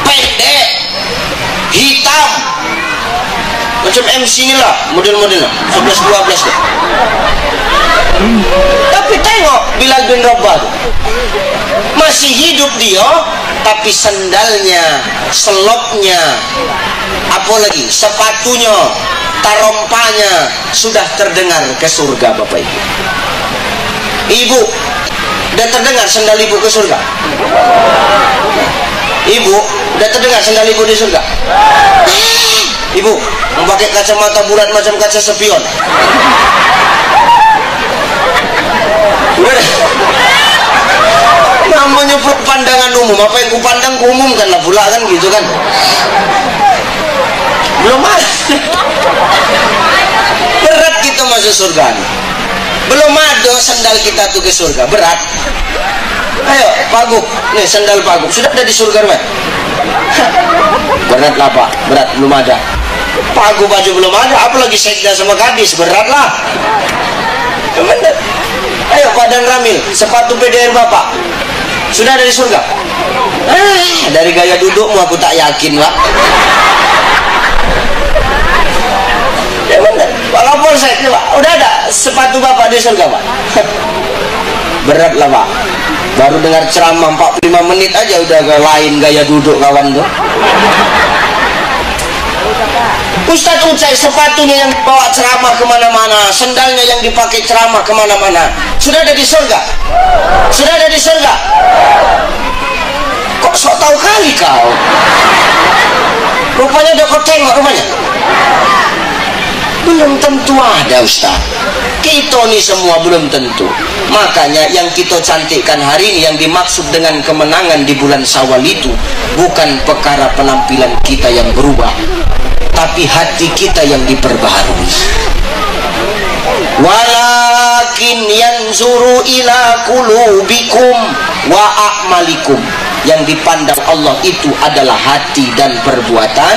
pendek, hitam, macam MC ini lah model-modelnya 11-12 deh. Tapi tengok Bilal bin Rabah tuh, masih hidup dia, tapi sendalnya, selopnya, apalagi sepatunya, tarompanya sudah terdengar ke surga Bapak Ibu. Ibu, udah terdengar sendal ibu ke surga? Ibu, udah terdengar sendal ibu di surga? Ibu, mau pakai kacamata bulat macam kaca spion? Namanya pandangan umum, apa yang kupandang kuumumkan lah pula kan gitu kan. Belum ada. Berat kita masuk surga nih. Belum ada sandal kita tuh ke surga, berat. Ayo Pak Gub, nih sandal Pak Gub sudah ada di surga Pak. Berat lah Pak, berat, belum ada. pagu baju belum ada, apalagi sekda sama gadis, berat lah. Bener. Ayo Pak Dan Ramil, sepatu PDR Bapak sudah ada di surga? Dari gaya dudukmu aku tak yakin Pak. Ya bener. Pak Kapolsek, Pak, udah ada sepatu Bapak di surga Pak? Berat lah Pak, baru dengar ceramah 45 menit aja udah lain gaya duduk kawan tuh. Ustadz Ucai sepatunya yang bawa ceramah kemana-mana, sendalnya yang dipakai ceramah kemana-mana, sudah ada di surga? Sudah ada di surga? Kok sok tahu kali kau? Rupanya udah kau tengok rupanya. Belum tentu ada Ustadz. Kita nih semua belum tentu. Makanya yang kita cantikkan hari ini, yang dimaksud dengan kemenangan di bulan Syawal itu bukan perkara penampilan kita yang berubah, tapi hati kita yang diperbaharui. Walakin yanzuru ila qulubikum wa a'malikum. Yang dipandang Allah itu adalah hati dan perbuatan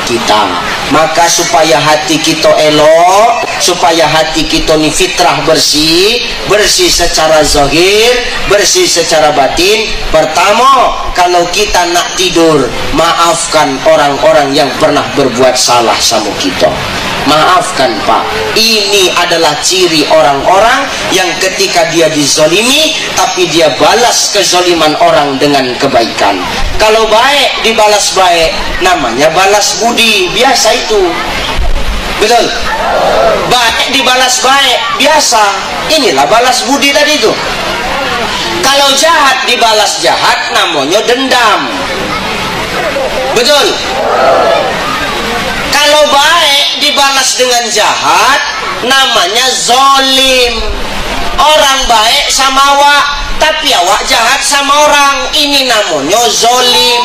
kita. Maka supaya hati kita elok, supaya hati kita ini fitrah bersih, bersih secara zahir, bersih secara batin. Pertama, kalau kita nak tidur, maafkan orang-orang yang pernah berbuat salah sama kita. Maafkan Pak. Ini adalah ciri orang-orang yang ketika dia dizalimi, tapi dia balas kezaliman orang dengan kebaikan. Kalau baik dibalas baik, namanya balas budi, biasa itu. Betul? Baik dibalas baik, biasa. Inilah balas budi tadi itu. Kalau jahat dibalas jahat, namanya dendam. Betul? Kalau baik dibalas dengan jahat, namanya zolim. Orang baik sama awak, tapi awak jahat sama orang, ini namanya zolim.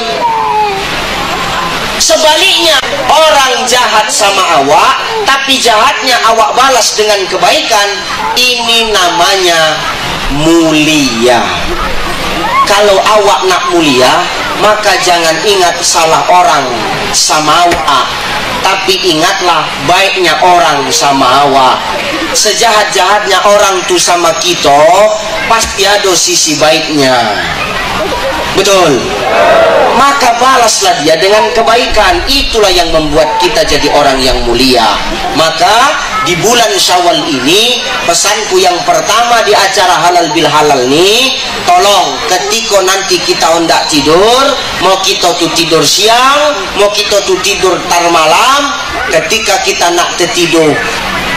Sebaliknya, orang jahat sama awak, tapi jahatnya awak balas dengan kebaikan, ini namanya mulia. Kalau awak nak mulia, maka jangan ingat salah orang sama awak, tapi ingatlah baiknya orang sama awak. Sejahat-jahatnya orang tuh sama kita, pasti ada sisi baiknya. Betul? Maka balaslah dia dengan kebaikan. Itulah yang membuat kita jadi orang yang mulia. Maka di bulan Syawal ini, pesanku yang pertama di acara halal bil halal ini, tolong ketika nanti kita hendak tidur, mau kita tuh tidur siang, mau kita tuh tidur tar malam, ketika kita nak tertidur,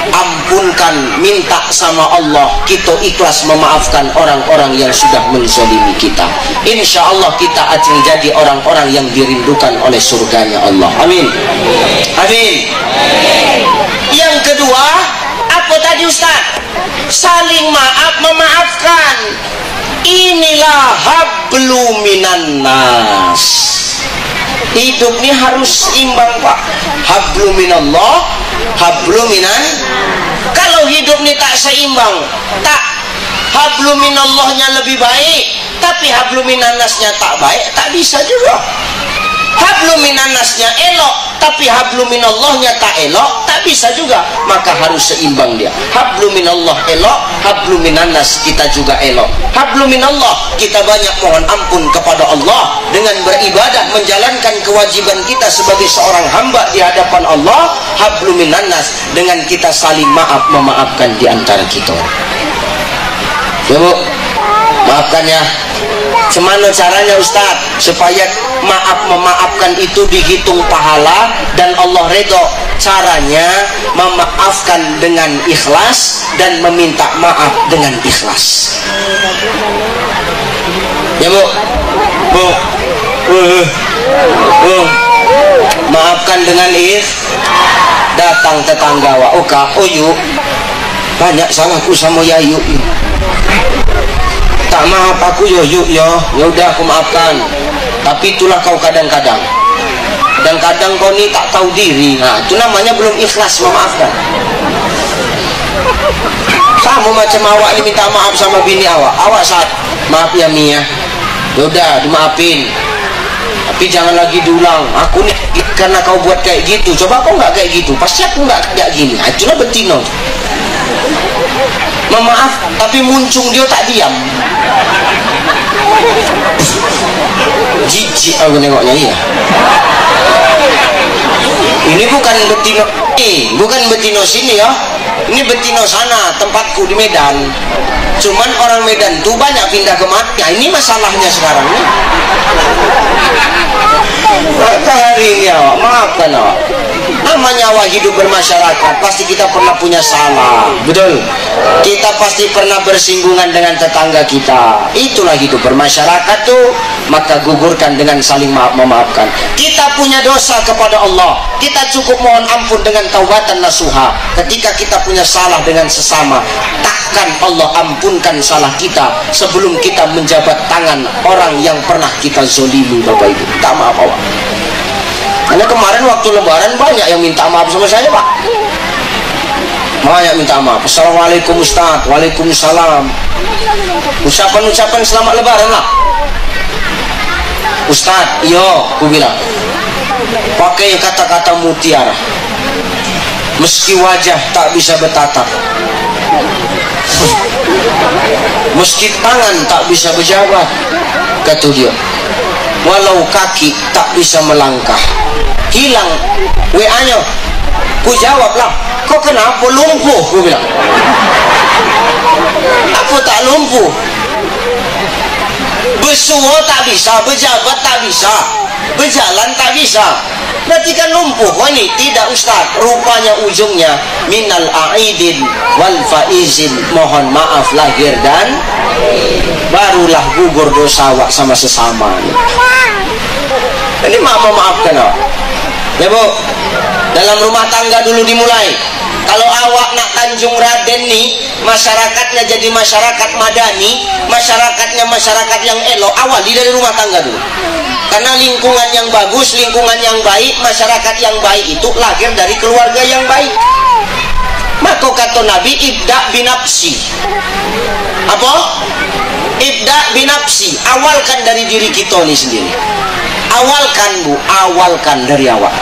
ampunkan, minta sama Allah, kita ikhlas memaafkan orang-orang yang sudah menzalimi kita. Insya Allah kita akan jadi orang-orang yang dirindukan oleh surganya Allah. Amin. Amin. Yang kedua, apa tadi Ustaz? Saling maaf, memaafkan. Inilah hablu minan nas. Hidup ini harus imbang Pak. Hablu minallah, hablu minan. Kalau hidup ini tak seimbang, tak hablu minallahnya lebih baik, tapi hablu minannasnya tak baik, tak bisa juga. Hablu minannasnya elok, tapi hablu minallahnya tak elok, tak bisa juga. Maka harus seimbang dia. Hablu minallah elok, hablu minannas kita juga elok. Hablu minallah, kita banyak mohon ampun kepada Allah dengan beribadah, menjalankan kewajiban kita sebagai seorang hamba di hadapan Allah. Hablu minannas, dengan kita saling maaf, memaafkan di antara kita. Ya Bu, maafkan ya. Gimana caranya Ustaz supaya maaf memaafkan itu dihitung pahala dan Allah redho? Caranya memaafkan dengan ikhlas dan meminta maaf dengan ikhlas. Ya Bu, Bu, maafkan dengan datang tetangga wa oka oyu banyak salahku sama Yayu, tak maaf aku yo ya udah aku maafkan, tapi itulah kau kadang-kadang kau ini tak tahu diri. Nah itu namanya belum ikhlas memaafkan. Sama macam awak ini minta maaf sama bini awak saat maaf ya Mia, ya udah dimaafin, Tapi jangan lagi diulang, aku nih karena kau buat kayak gitu, coba kau nggak kayak gitu, pasti aku nggak kayak gini. Itulah betino. Maaf, tapi muncung dia tak diam. Jijik aku nengoknya. Iya, ini bukan betino, bukan betino sini ya, ini betino sana, tempatku di Medan. Cuman orang Medan tuh banyak pindah ke Makkah. Ini masalahnya sekarang nih. Maka hari ini awak, maafkan awak, namanya awak hidup bermasyarakat, pasti kita pernah punya salah, betul? Kita pasti pernah bersinggungan dengan tetangga kita. Itulah hidup bermasyarakat tuh. Maka gugurkan dengan saling memaafkan. Kita punya dosa kepada Allah, kita cukup mohon ampun dengan taubatan nasuha. Ketika kita punya salah dengan sesama, takkan Allah ampunkan salah kita sebelum kita menjabat tangan orang yang pernah kita zolimi. Bapak Ibu, minta maaf awak. Karena kemarin waktu lebaran banyak yang minta maaf sama saya, Pak. Banyak minta maaf. Assalamualaikum Ustaz. Waalaikumsalam. Ucapan-ucapan selamat lebaran lah. Ustaz, yo, aku bilang, pakai kata-kata mutiara. Meski wajah tak bisa bertatap, meski tangan tak bisa berjabat, kata dia, walau kaki tak bisa melangkah. Hilang WA-nya. Ku jawab lah, kok kenapa lumpuh? Ku bilang, aku tak lumpuh. Bersuara tak bisa, berjabat tak bisa, berjalan tak bisa. Berarti kan lumpuh. Wah, ini tidak Ustaz, rupanya ujungnya minal aidin wal faizin, mohon maaf lahir dan barulah gugur dosa awak sama sesama. Ini maafkan awak ya Bu. Dalam rumah tangga dulu dimulai. Kalau awak nak Tanjung Raden nih, masyarakatnya jadi masyarakat madani, masyarakatnya masyarakat yang elok, awali dari rumah tangga dulu. Karena lingkungan yang bagus, lingkungan yang baik, masyarakat yang baik itu lahir dari keluarga yang baik. Maka kata Nabi, ibda binafsi. Apa? Ibda binafsi. Awalkan dari diri kita nih sendiri. Awalkan Bu, awalkan dari awak.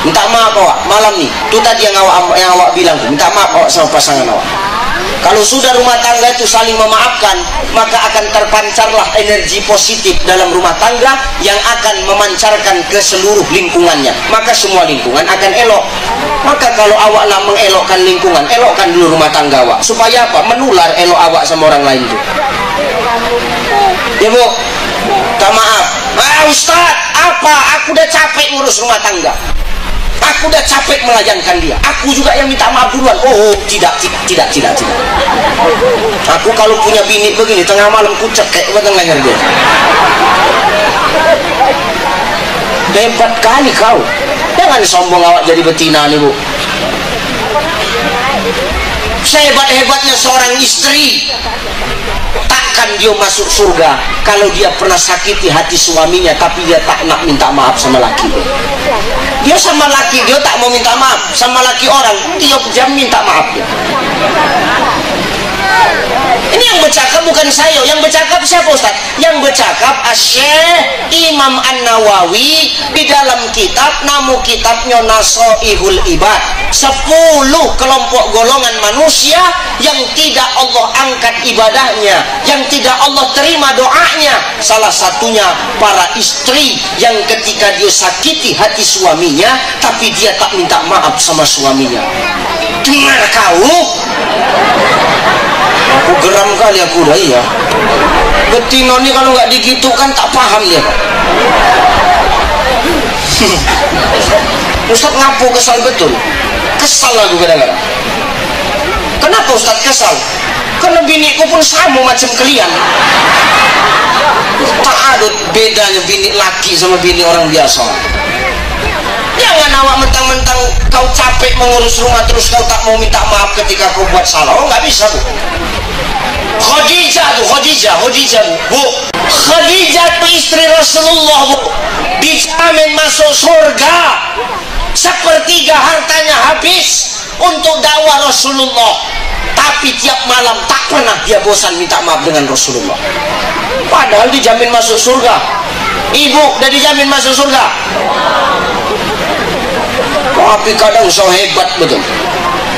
Minta maaf awak malam nih. Itu tadi yang awak bilang, minta maaf awak sama pasangan awak. Kalau sudah rumah tangga itu saling memaafkan, maka akan terpancarlah energi positif dalam rumah tangga yang akan memancarkan ke seluruh lingkungannya. Maka semua lingkungan akan elok. Maka kalau awak nak mengelokkan lingkungan, elokkan dulu rumah tangga awak. Supaya apa? Menular elok awak sama orang lain itu. Ya Bu, minta maaf. Ustaz, apa? Aku udah capek ngurus rumah tangga. Aku udah capek melayankan dia. Aku juga yang minta maaf duluan. Oh, tidak. Aku kalau punya bini begini, tengah malam ku cekek batang leher dia. Hebat kali kau. Jangan sombong awak jadi betina nih Bu. Sehebat-hebatnya seorang istri, takkan dia masuk surga kalau dia pernah sakiti hati suaminya tapi dia tak nak minta maaf sama laki dia. Sama laki dia tak mau minta maaf, sama laki orang tiap jam minta maaf dia. Ini yang bercakap bukan saya. Yang bercakap siapa Ustaz? Yang bercakap Syekh Imam An-Nawawi di dalam kitab, namu kitabnya Nasoihul Ibad. 10 kelompok golongan manusia yang tidak Allah angkat ibadahnya, yang tidak Allah terima doanya. Salah satunya para istri yang ketika dia sakiti hati suaminya tapi dia tak minta maaf sama suaminya. Dengar kau, aku geram kali aku dah. Iya, betino ini kalau nggak digitukan tak paham dia. Ustaz ngapu kesal betul. Kesal aku kadang-kadang. Kenapa Ustaz kesal? Karena biniku pun sama macam kalian. Tak ada bedanya bini laki sama bini orang biasa. Jangan awak mentang-mentang kau capek mengurus rumah terus kau tak mau minta maaf ketika kau buat salah. Oh, nggak bisa Bu. Khadijah Bu. Khadijah itu istri Rasulullah Bu. Dijamin masuk surga. Sepertiga hartanya habis untuk dakwah Rasulullah. Tapi tiap malam tak pernah dia bosan minta maaf dengan Rasulullah. Padahal dijamin masuk surga. Ibu udah dijamin masuk surga. Tapi kadang so hebat betul.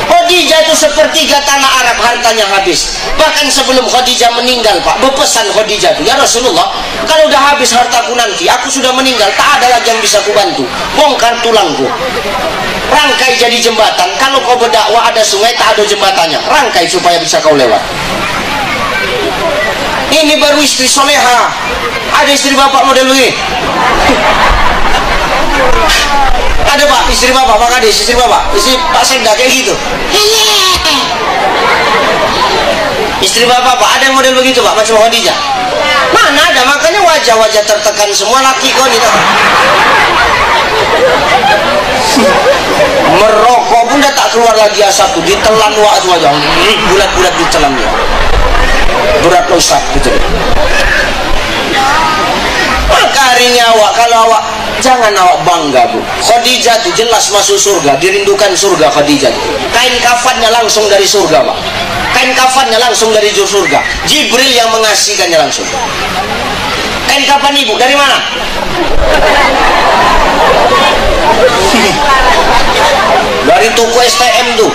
Khadijah itu sepertiga tanah Arab hartanya habis. Bahkan sebelum Khadijah meninggal, Pak, berpesan Khadijah itu, ya Rasulullah, kalau udah habis hartaku nanti, aku sudah meninggal, tak ada lagi yang bisa kubantu. Bongkar tulangku, rangkai jadi jembatan. Kalau kau berdakwah ada sungai, tak ada jembatannya, rangkai supaya bisa kau lewat. Ini baru istri soleha. Ada istri bapak model ini? Ada Pak, istri bapak, Pak Kades, istri bapak, istri Pak Sekda kayak gitu. Istri bapak, Pak, ada yang model begitu Pak, macam Khadijah? Mana ada, makanya wajah-wajah tertekan semua laki kau nih. Merokok pun dah tak keluar lagi asap tuh, ditelan waktu aja, bulat-bulat ditelan dia. Berat lo Ustaz, gitu. Maka hari ini awak, kalau awak jangan awak bangga Bu. Khadijah itu jelas masuk surga, dirindukan surga Khadijah. Kain kafannya langsung dari surga Pak. Kain kafannya langsung dari surga. Jibril yang mengasihkannya langsung. Kain kafan ibu dari mana? Dari toko STM tuh.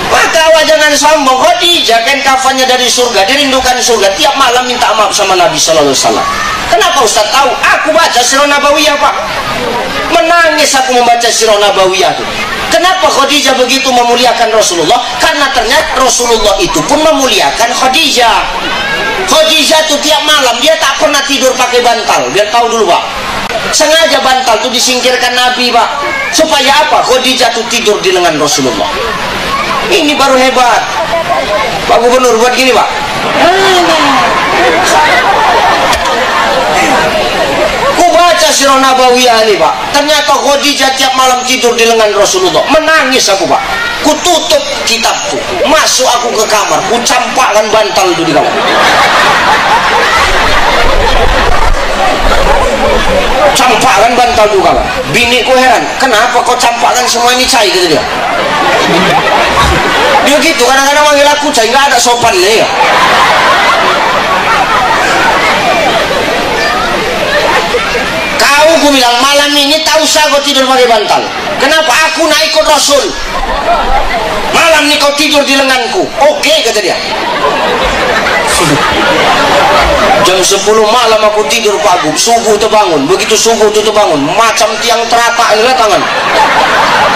Maka awak jangan sombong. Khadijah kain kafannya dari surga, dirindukan surga, tiap malam minta maaf sama Nabi Sallallahu Alaihi Wasallam. Kenapa Ustaz tahu? Aku baca Sirah Nabawiyah Pak, menangis aku membaca Sirah Nabawiyah itu. Kenapa Khadijah begitu memuliakan Rasulullah? Karena ternyata Rasulullah itu pun memuliakan Khadijah. Khadijah itu tiap malam dia tak pernah tidur pakai bantal. Biar tahu dulu Pak, sengaja bantal itu disingkirkan Nabi Pak, supaya apa? Khadijah itu tidur di lengan Rasulullah. Ini baru hebat Pak Gubernur buat gini Pak. Ku baca Sirah Nabawiyah ini Pak, ternyata Khadijah tiap malam tidur di lengan Rasulullah. Menangis aku Pak. Ku tutup kitabku, masuk aku ke kamar, ku campakkan bantal itu di kamar. Campakkan bantal itu kamar. Biniku heran, kenapa kau campakkan semua ini cai, kata dia. Dia gitu, kadang-kadang manggil aku cai, nggak ada sopannya ya. Kau, ku bilang, malam ini tak usah kau tidur pakai bantal. Kenapa? Aku nak ikut Rasul. Malam ini kau tidur di lenganku. Oke, kata dia. Jam 10 malam aku tidur pagi, subuh terbangun. Begitu subuh itu terbangun, macam tiang teratak ini tangan.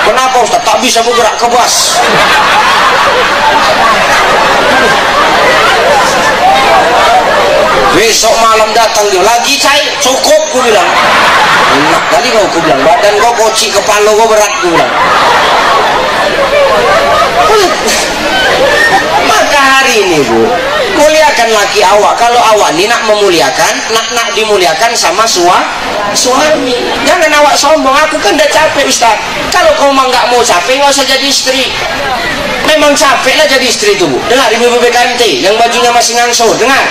Kenapa Ustaz? Tak bisa bergerak ke bas. Besok malam datang dia lagi cair, cukup ku bilang. Enak kali kau, ku bilang, badan kau koci, kepala kau berat, ku bilang. Maka hari ini Bu, muliakan laki awak. Kalau awak ni nak memuliakan, nak dimuliakan sama suami. Jangan awak sombong, aku kan dah capek Ustaz. Kalau kau memang nggak mau capek, nggak usah jadi istri. Memang capek lah jadi istri itu Bu. Dengar ibu BKMT yang bajunya masih ngangsur, dengar.